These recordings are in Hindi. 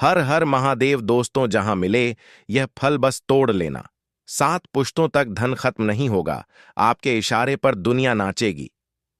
हर हर महादेव दोस्तों, जहां मिले यह फल बस तोड़ लेना। 7 पुश्तों तक धन खत्म नहीं होगा, आपके इशारे पर दुनिया नाचेगी।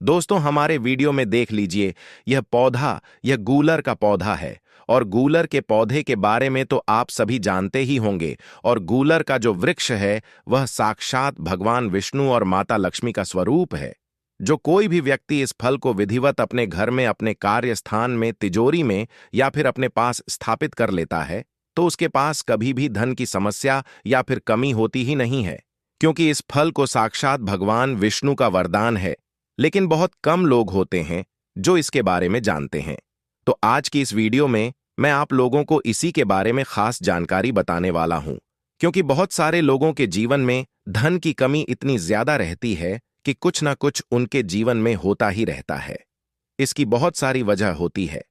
दोस्तों, हमारे वीडियो में देख लीजिए, यह गूलर का पौधा है। और गूलर के पौधे के बारे में तो आप सभी जानते ही होंगे। और गूलर का जो वृक्ष है वह साक्षात भगवान विष्णु और माता लक्ष्मी का स्वरूप है। जो कोई भी व्यक्ति इस फल को विधिवत अपने घर में, अपने कार्य स्थान में, तिजोरी में या फिर अपने पास स्थापित कर लेता है, तो उसके पास कभी भी धन की समस्या या फिर कमी होती ही नहीं है, क्योंकि इस फल को साक्षात भगवान विष्णु का वरदान है। लेकिन बहुत कम लोग होते हैं जो इसके बारे में जानते हैं। तो आज की इस वीडियो में मैं आप लोगों को इसी के बारे में खास जानकारी बताने वाला हूं, क्योंकि बहुत सारे लोगों के जीवन में धन की कमी इतनी ज्यादा रहती है कि कुछ ना कुछ उनके जीवन में होता ही रहता है। इसकी बहुत सारी वजह होती है,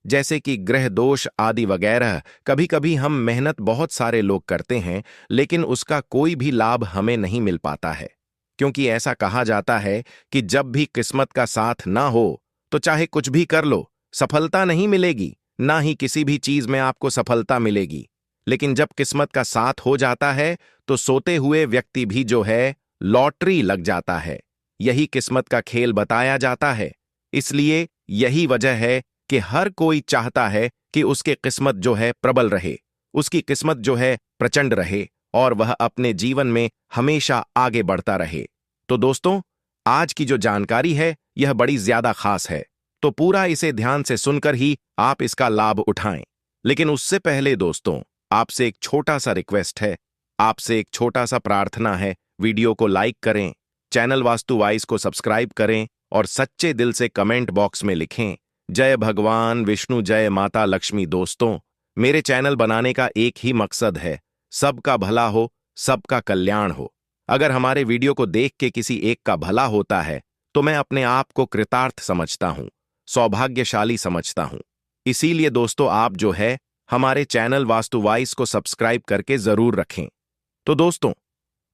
जैसे कि ग्रह दोष आदि वगैरह। कभी कभी हम मेहनत बहुत सारे लोग करते हैं, लेकिन उसका कोई भी लाभ हमें नहीं मिल पाता है, क्योंकि ऐसा कहा जाता है कि जब भी किस्मत का साथ ना हो तो चाहे कुछ भी कर लो, सफलता नहीं मिलेगी, ना ही किसी भी चीज में आपको सफलता मिलेगी। लेकिन जब किस्मत का साथ हो जाता है तो सोते हुए व्यक्ति भी जो है लॉटरी लग जाता है। यही किस्मत का खेल बताया जाता है। इसलिए यही वजह है कि हर कोई चाहता है कि उसकी किस्मत जो है प्रबल रहे, उसकी किस्मत जो है प्रचंड रहे और वह अपने जीवन में हमेशा आगे बढ़ता रहे। तो दोस्तों, आज की जो जानकारी है यह बड़ी ज्यादा खास है, तो पूरा इसे ध्यान से सुनकर ही आप इसका लाभ उठाएं। लेकिन उससे पहले दोस्तों, आपसे एक छोटा सा रिक्वेस्ट है, आपसे एक छोटा सा प्रार्थना है। वीडियो को लाइक करें, चैनल वास्तु वाइज को सब्सक्राइब करें और सच्चे दिल से कमेंट बॉक्स में लिखें, जय भगवान विष्णु, जय माता लक्ष्मी। दोस्तों, मेरे चैनल बनाने का एक ही मकसद है, सबका भला हो, सबका कल्याण हो। अगर हमारे वीडियो को देख के किसी एक का भला होता है तो मैं अपने आप को कृतार्थ समझता हूं, सौभाग्यशाली समझता हूं। इसीलिए दोस्तों, आप जो है हमारे चैनल वास्तु वाइज को सब्सक्राइब करके जरूर रखें। तो दोस्तों,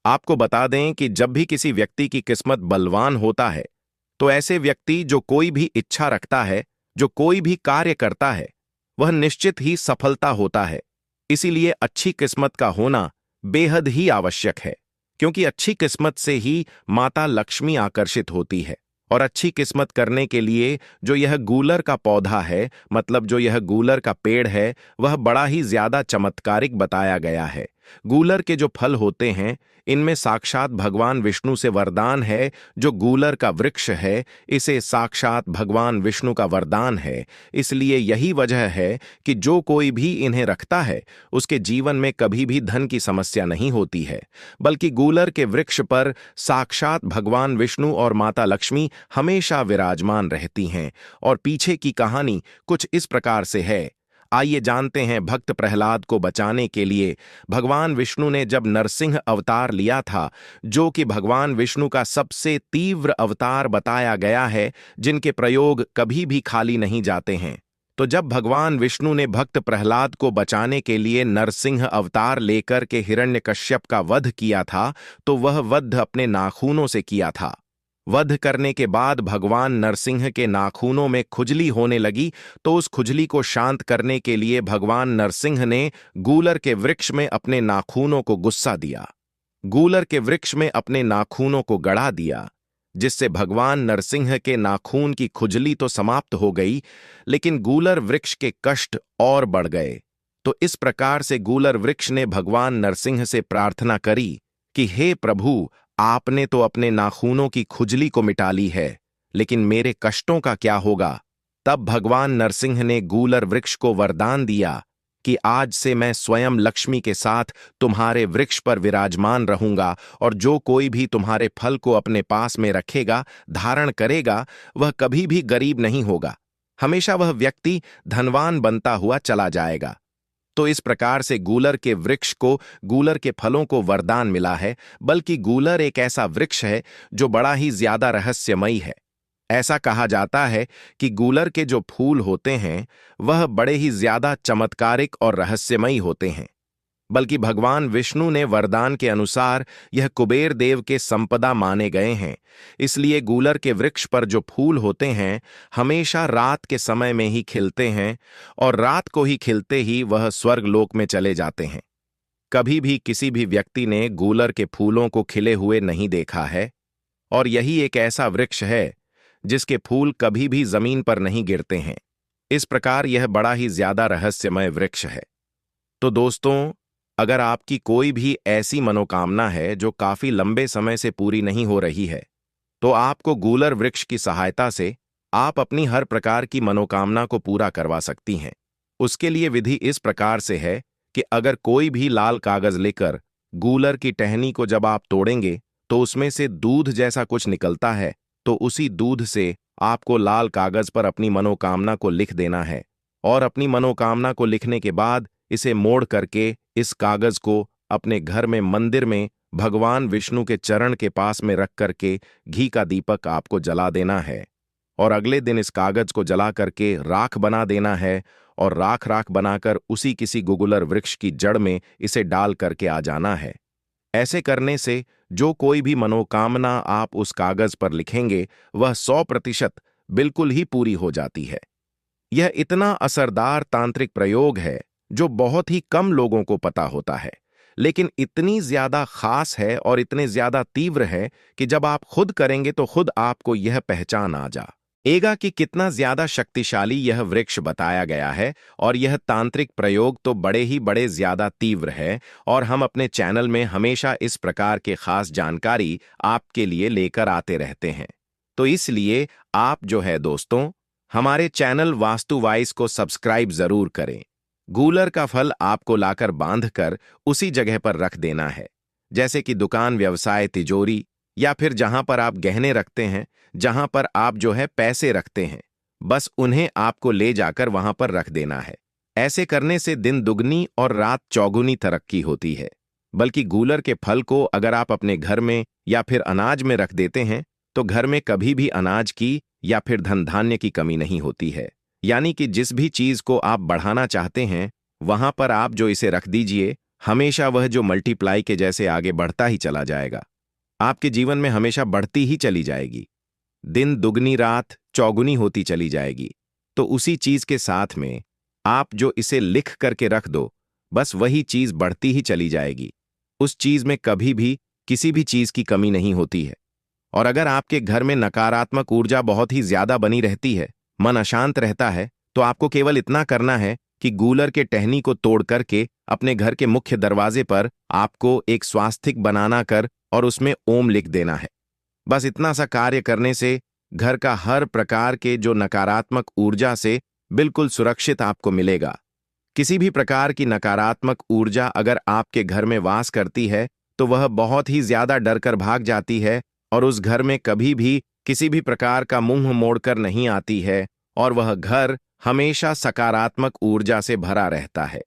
आपको बता दें कि जब भी किसी व्यक्ति की किस्मत बलवान होता है, तो ऐसे व्यक्ति जो कोई भी इच्छा रखता है, जो कोई भी कार्य करता है, वह निश्चित ही सफलता होता है। इसीलिए अच्छी किस्मत का होना बेहद ही आवश्यक है, क्योंकि अच्छी किस्मत से ही माता लक्ष्मी आकर्षित होती है। और अच्छी किस्मत करने के लिए जो यह गूलर का पौधा है, मतलब जो यह गूलर का पेड़ है, वह बड़ा ही ज्यादा चमत्कारिक बताया गया है। गूलर के जो फल होते हैं, इनमें साक्षात भगवान विष्णु से वरदान है। जो गूलर का वृक्ष है, इसे साक्षात भगवान विष्णु का वरदान है। इसलिए यही वजह है कि जो कोई भी इन्हें रखता है, उसके जीवन में कभी भी धन की समस्या नहीं होती है, बल्कि गूलर के वृक्ष पर साक्षात भगवान विष्णु और माता लक्ष्मी हमेशा विराजमान रहती हैं। और पीछे की कहानी कुछ इस प्रकार से है। आइए जानते हैं, भक्त प्रहलाद को बचाने के लिए भगवान विष्णु ने जब नरसिंह अवतार लिया था, जो कि भगवान विष्णु का सबसे तीव्र अवतार बताया गया है, जिनके प्रयोग कभी भी खाली नहीं जाते हैं। तो जब भगवान विष्णु ने भक्त प्रहलाद को बचाने के लिए नरसिंह अवतार लेकर के हिरण्यकश्यप का वध किया था, तो वह वध अपने नाखूनों से किया था। वध करने के बाद भगवान नरसिंह के नाखूनों में खुजली होने लगी, तो उस खुजली को शांत करने के लिए भगवान नरसिंह ने गूलर के वृक्ष में अपने नाखूनों को गुस्सा दिया, गूलर के वृक्ष में अपने नाखूनों को गड़ा दिया, जिससे भगवान नरसिंह के नाखून की खुजली तो समाप्त हो गई, लेकिन गूलर वृक्ष के कष्ट और बढ़ गए। तो इस प्रकार से गूलर वृक्ष ने भगवान नरसिंह से प्रार्थना करी कि हे प्रभु, आपने तो अपने नाखूनों की खुजली को मिटा ली है, लेकिन मेरे कष्टों का क्या होगा। तब भगवान नरसिंह ने गूलर वृक्ष को वरदान दिया कि आज से मैं स्वयं लक्ष्मी के साथ तुम्हारे वृक्ष पर विराजमान रहूंगा, और जो कोई भी तुम्हारे फल को अपने पास में रखेगा, धारण करेगा, वह कभी भी गरीब नहीं होगा, हमेशा वह व्यक्ति धनवान बनता हुआ चला जाएगा। तो इस प्रकार से गूलर के वृक्ष को, गूलर के फलों को वरदान मिला है। बल्कि गूलर एक ऐसा वृक्ष है जो बड़ा ही ज्यादा रहस्यमयी है। ऐसा कहा जाता है कि गूलर के जो फूल होते हैं वह बड़े ही ज्यादा चमत्कारिक और रहस्यमयी होते हैं। बल्कि भगवान विष्णु ने वरदान के अनुसार यह कुबेर देव के संपदा माने गए हैं। इसलिए गूलर के वृक्ष पर जो फूल होते हैं हमेशा रात के समय में ही खिलते हैं और रात को ही खिलते ही वह स्वर्गलोक में चले जाते हैं। कभी भी किसी भी व्यक्ति ने गूलर के फूलों को खिले हुए नहीं देखा है, और यही एक ऐसा वृक्ष है जिसके फूल कभी भी जमीन पर नहीं गिरते हैं। इस प्रकार यह बड़ा ही ज्यादा रहस्यमय वृक्ष है। तो दोस्तों, अगर आपकी कोई भी ऐसी मनोकामना है जो काफी लंबे समय से पूरी नहीं हो रही है, तो आपको गूलर वृक्ष की सहायता से आप अपनी हर प्रकार की मनोकामना को पूरा करवा सकती हैं। उसके लिए विधि इस प्रकार से है कि अगर कोई भी लाल कागज लेकर गूलर की टहनी को जब आप तोड़ेंगे तो उसमें से दूध जैसा कुछ निकलता है, तो उसी दूध से आपको लाल कागज पर अपनी मनोकामना को लिख देना है और अपनी मनोकामना को लिखने के बाद इसे मोड़ करके इस कागज को अपने घर में मंदिर में भगवान विष्णु के चरण के पास में रख करके घी का दीपक आपको जला देना है और अगले दिन इस कागज को जला करके राख बना देना है और राख राख बनाकर उसी किसी गुगुलर वृक्ष की जड़ में इसे डाल करके आ जाना है। ऐसे करने से जो कोई भी मनोकामना आप उस कागज पर लिखेंगे वह 100% बिल्कुल ही पूरी हो जाती है। यह इतना असरदार तांत्रिक प्रयोग है जो बहुत ही कम लोगों को पता होता है, लेकिन इतनी ज्यादा खास है और इतने ज्यादा तीव्र है कि जब आप खुद करेंगे तो खुद आपको यह पहचान आ जाएगा कि कितना ज्यादा शक्तिशाली यह वृक्ष बताया गया है। और यह तांत्रिक प्रयोग तो बड़े ज्यादा तीव्र है और हम अपने चैनल में हमेशा इस प्रकार के खास जानकारी आपके लिए लेकर आते रहते हैं। तो इसलिए आप जो है दोस्तों, हमारे चैनल वास्तु वाइस को सब्सक्राइब जरूर करें। गूलर का फल आपको लाकर बांधकर उसी जगह पर रख देना है, जैसे कि दुकान, व्यवसाय, तिजोरी या फिर जहां पर आप गहने रखते हैं, जहां पर आप जो है पैसे रखते हैं, बस उन्हें आपको ले जाकर वहां पर रख देना है। ऐसे करने से दिन दुगनी और रात चौगुनी तरक्की होती है। बल्कि गूलर के फल को अगर आप अपने घर में या फिर अनाज में रख देते हैं तो घर में कभी भी अनाज की या फिर धन धान्य की कमी नहीं होती है। यानी कि जिस भी चीज को आप बढ़ाना चाहते हैं वहां पर आप जो इसे रख दीजिए, हमेशा वह जो मल्टीप्लाई के जैसे आगे बढ़ता ही चला जाएगा। आपके जीवन में हमेशा बढ़ती ही चली जाएगी, दिन दुगनी रात चौगुनी होती चली जाएगी। तो उसी चीज के साथ में आप जो इसे लिख करके रख दो, बस वही चीज बढ़ती ही चली जाएगी। उस चीज में कभी भी किसी भी चीज की कमी नहीं होती है। और अगर आपके घर में नकारात्मक ऊर्जा बहुत ही ज्यादा बनी रहती है, मन अशांत रहता है, तो आपको केवल इतना करना है कि गूलर के टहनी को तोड़ करके अपने घर के मुख्य दरवाजे पर आपको एक स्वास्तिक बनाना कर और उसमें ओम लिख देना है। बस इतना सा कार्य करने से घर का हर प्रकार के जो नकारात्मक ऊर्जा से बिल्कुल सुरक्षित आपको मिलेगा। किसी भी प्रकार की नकारात्मक ऊर्जा अगर आपके घर में वास करती है तो वह बहुत ही ज्यादा डर कर भाग जाती है और उस घर में कभी भी किसी भी प्रकार का मुंह मोड़कर नहीं आती है और वह घर हमेशा सकारात्मक ऊर्जा से भरा रहता है।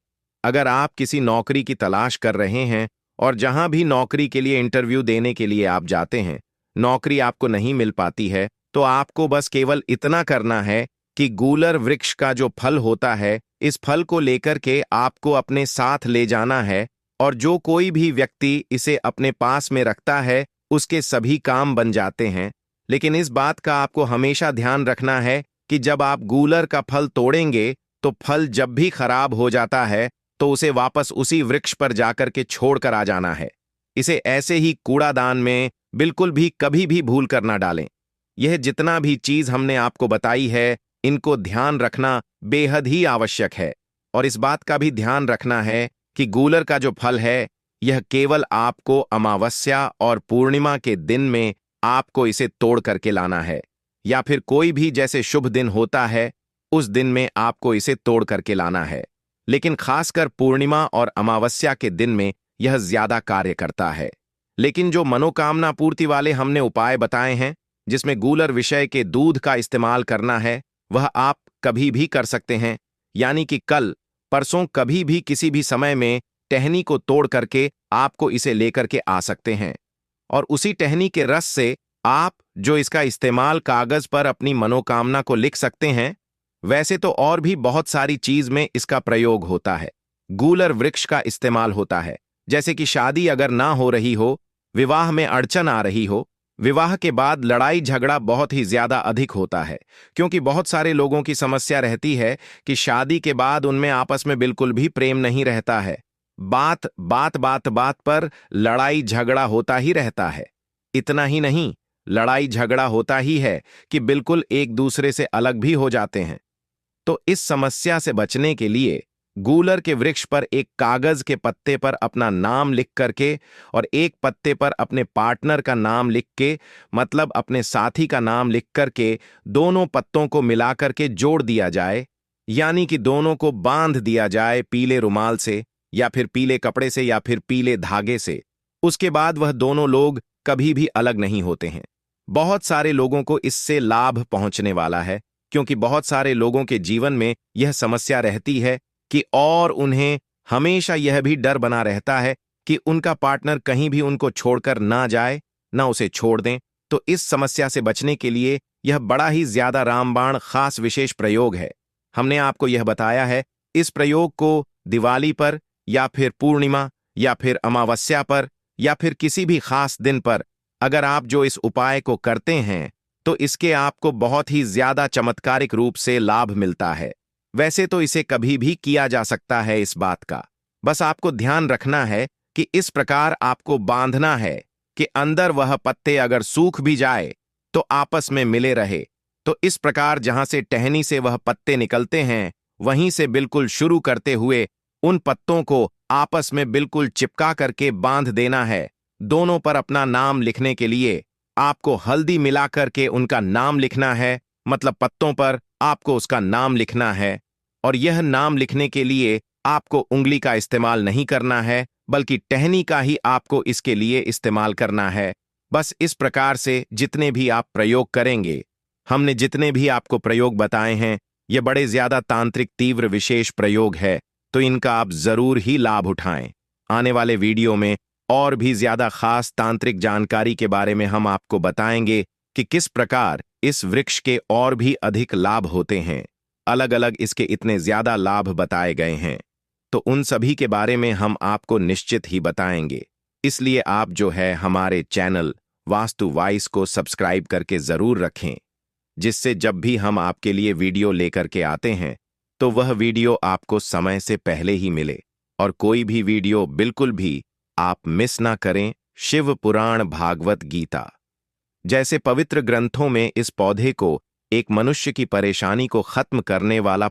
अगर आप किसी नौकरी की तलाश कर रहे हैं और जहां भी नौकरी के लिए इंटरव्यू देने के लिए आप जाते हैं, नौकरी आपको नहीं मिल पाती है, तो आपको बस केवल इतना करना है कि गूलर वृक्ष का जो फल होता है, इस फल को लेकर के आपको अपने साथ ले जाना है और जो कोई भी व्यक्ति इसे अपने पास में रखता है उसके सभी काम बन जाते हैं। लेकिन इस बात का आपको हमेशा ध्यान रखना है कि जब आप गूलर का फल तोड़ेंगे तो फल जब भी खराब हो जाता है तो उसे वापस उसी वृक्ष पर जाकर के छोड़कर आ जाना है। इसे ऐसे ही कूड़ादान में बिल्कुल भी कभी भी भूल कर ना डालें। यह जितना भी चीज हमने आपको बताई है, इनको ध्यान रखना बेहद ही आवश्यक है। और इस बात का भी ध्यान रखना है कि गूलर का जो फल है, यह केवल आपको अमावस्या और पूर्णिमा के दिन में आपको इसे तोड़ करके लाना है, या फिर कोई भी जैसे शुभ दिन होता है उस दिन में आपको इसे तोड़ करके लाना है। लेकिन खासकर पूर्णिमा और अमावस्या के दिन में यह ज्यादा कार्य करता है। लेकिन जो मनोकामना पूर्ति वाले हमने उपाय बताए हैं, जिसमें गूलर विषय के दूध का इस्तेमाल करना है, वह आप कभी भी कर सकते हैं। यानी कि कल परसों कभी भी किसी भी समय में टहनी को तोड़ करके आपको इसे लेकर के आ सकते हैं और उसी टहनी के रस से आप जो इसका इस्तेमाल कागज पर अपनी मनोकामना को लिख सकते हैं। वैसे तो और भी बहुत सारी चीज में इसका प्रयोग होता है। गूलर वृक्ष का इस्तेमाल होता है। जैसे कि शादी अगर ना हो रही हो, विवाह में अड़चन आ रही हो, विवाह के बाद लड़ाई झगड़ा बहुत ही ज्यादा अधिक होता है, क्योंकि बहुत सारे लोगों की समस्या रहती है कि शादी के बाद उनमें आपस में बिल्कुल भी प्रेम नहीं रहता है। बात बात बात बात पर लड़ाई झगड़ा होता ही रहता है। इतना ही नहीं, लड़ाई झगड़ा होता ही है कि बिल्कुल एक दूसरे से अलग भी हो जाते हैं। तो इस समस्या से बचने के लिए गूलर के वृक्ष पर एक कागज के पत्ते पर अपना नाम लिख करके और एक पत्ते पर अपने पार्टनर का नाम लिख के, मतलब अपने साथी का नाम लिख करके दोनों पत्तों को मिला करके जोड़ दिया जाए, यानी कि दोनों को बांध दिया जाए पीले रुमाल से या फिर पीले कपड़े से या फिर पीले धागे से। उसके बाद वह दोनों लोग कभी भी अलग नहीं होते हैं। बहुत सारे लोगों को इससे लाभ पहुंचने वाला है, क्योंकि बहुत सारे लोगों के जीवन में यह समस्या रहती है कि और उन्हें हमेशा यह भी डर बना रहता है कि उनका पार्टनर कहीं भी उनको छोड़कर ना जाए, ना उसे छोड़ दें। तो इस समस्या से बचने के लिए यह बड़ा ही ज्यादा रामबाण खास विशेष प्रयोग है। हमने आपको यह बताया है, इस प्रयोग को दिवाली पर या फिर पूर्णिमा या फिर अमावस्या पर या फिर किसी भी खास दिन पर अगर आप जो इस उपाय को करते हैं तो इसके आपको बहुत ही ज्यादा चमत्कारिक रूप से लाभ मिलता है। वैसे तो इसे कभी भी किया जा सकता है, इस बात का बस आपको ध्यान रखना है कि इस प्रकार आपको बांधना है कि अंदर वह पत्ते अगर सूख भी जाए तो आपस में मिले रहे। तो इस प्रकार जहां से टहनी से वह पत्ते निकलते हैं वहीं से बिल्कुल शुरू करते हुए उन पत्तों को आपस में बिल्कुल चिपका करके बांध देना है। दोनों पर अपना नाम लिखने के लिए आपको हल्दी मिला करके उनका नाम लिखना है, मतलब पत्तों पर आपको उसका नाम लिखना है। और यह नाम लिखने के लिए आपको उंगली का इस्तेमाल नहीं करना है, बल्कि टहनी का ही आपको इसके लिए इस्तेमाल करना है। बस इस प्रकार से जितने भी आप प्रयोग करेंगे, हमने जितने भी आपको प्रयोग बताए हैं, ये बड़े ज्यादा तांत्रिक तीव्र विशेष प्रयोग है, तो इनका आप जरूर ही लाभ उठाएं। आने वाले वीडियो में और भी ज्यादा खास तांत्रिक जानकारी के बारे में हम आपको बताएंगे कि किस प्रकार इस वृक्ष के और भी अधिक लाभ होते हैं। अलग अलग इसके इतने ज्यादा लाभ बताए गए हैं, तो उन सभी के बारे में हम आपको निश्चित ही बताएंगे। इसलिए आप जो है हमारे चैनल वास्तु वाइस को सब्सक्राइब करके जरूर रखें, जिससे जब भी हम आपके लिए वीडियो लेकर के आते हैं तो वह वीडियो आपको समय से पहले ही मिले और कोई भी वीडियो बिल्कुल भी आप मिस ना करें। शिव पुराण, भागवत गीता जैसे पवित्र ग्रंथों में इस पौधे को एक मनुष्य की परेशानी को खत्म करने वाला